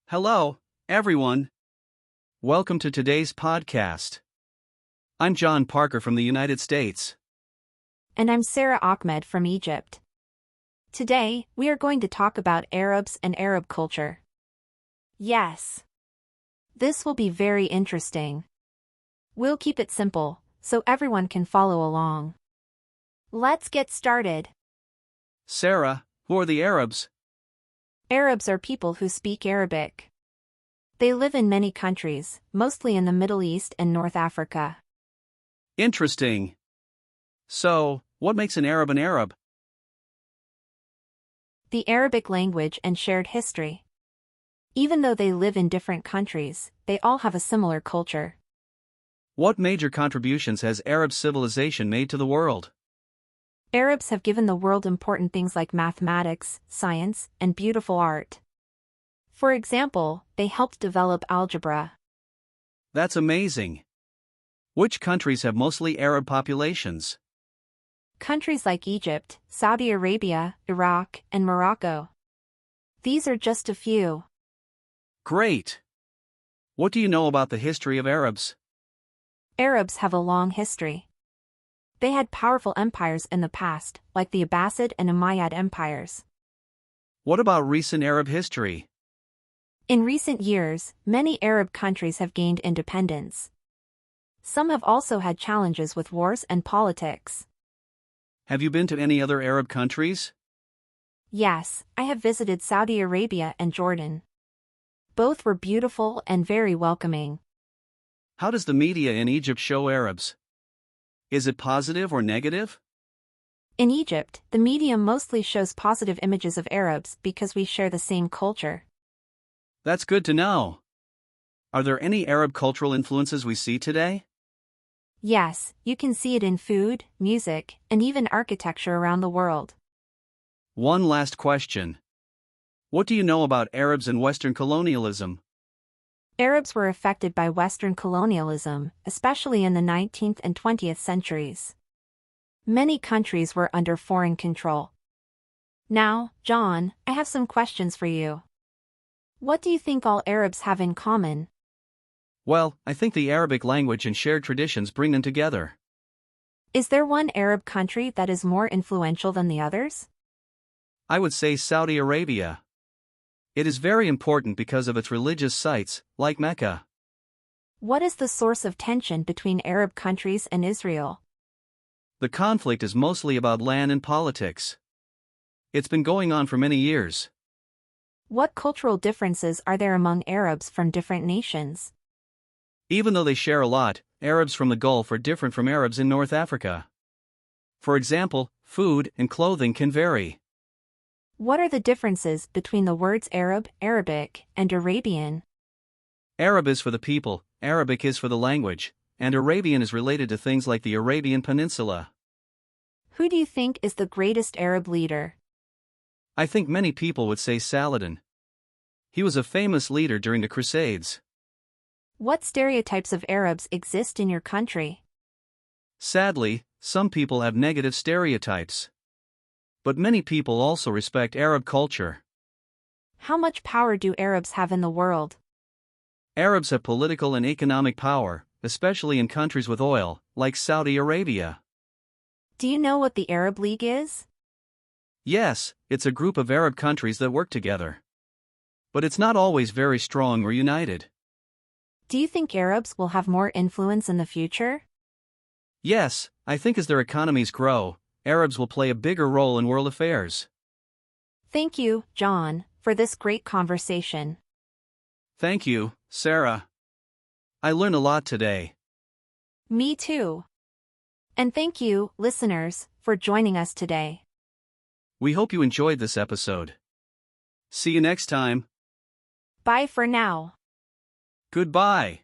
Hello, everyone. Welcome to today's podcast. I'm John Parker from the United States. And I'm Sara Ahmed from Egypt. Today, we are going to talk about Arabs and Arab culture. Yes. This will be very interesting. We'll keep it simple, so everyone can follow along. Let's get started. Sara, who are the Arabs? Arabs are people who speak Arabic. They live in many countries, mostly in the Middle East and North Africa. Interesting. So, what makes an Arab an Arab? The Arabic language and shared history. Even though they live in different countries, they all have a similar culture. What major contributions has Arab civilization made to the world? Arabs have given the world important things like mathematics, science, and beautiful art. For example, they helped develop algebra. That's amazing. Which countries have mostly Arab populations? Countries like Egypt, Saudi Arabia, Iraq, and Morocco. These are just a few. Great. What do you know about the history of Arabs? Arabs have a long history. They had powerful empires in the past, like the Abbasid and Umayyad empires. What about recent Arab history? In recent years, many Arab countries have gained independence. Some have also had challenges with wars and politics. Have you been to any other Arab countries? Yes, I have visited Saudi Arabia and Jordan. Both were beautiful and very welcoming. How does the media in Egypt show Arabs? Is it positive or negative? In Egypt, the media mostly shows positive images of Arabs because we share the same culture. That's good to know. Are there any Arab cultural influences we see today? Yes, you can see it in food, music, and even architecture around the world. One last question. What do you know about Arabs and Western colonialism? Arabs were affected by Western colonialism, especially in the 19th and 20th centuries. Many countries were under foreign control. Now, John, I have some questions for you. What do you think all Arabs have in common? Well, I think the Arabic language and shared traditions bring them together. Is there one Arab country that is more influential than the others? I would say Saudi Arabia. It is very important because of its religious sites, like Mecca. What is the source of tension between Arab countries and Israel? The conflict is mostly about land and politics. It's been going on for many years. What cultural differences are there among Arabs from different nations? Even though they share a lot, Arabs from the Gulf are different from Arabs in North Africa. For example, food and clothing can vary. What are the differences between the words Arab, Arabic, and Arabian? Arab is for the people, Arabic is for the language, and Arabian is related to things like the Arabian Peninsula. Who do you think is the greatest Arab leader? I think many people would say Saladin. He was a famous leader during the Crusades. What stereotypes of Arabs exist in your country? Sadly, some people have negative stereotypes. But many people also respect Arab culture. How much power do Arabs have in the world? Arabs have political and economic power, especially in countries with oil, like Saudi Arabia. Do you know what the Arab League is? Yes, it's a group of Arab countries that work together. But it's not always very strong or united. Do you think Arabs will have more influence in the future? Yes, I think as their economies grow, Arabs will play a bigger role in world affairs. Thank you, John, for this great conversation. Thank you, Sara. I learned a lot today. Me too. And thank you, listeners, for joining us today. We hope you enjoyed this episode. See you next time. Bye for now. Goodbye.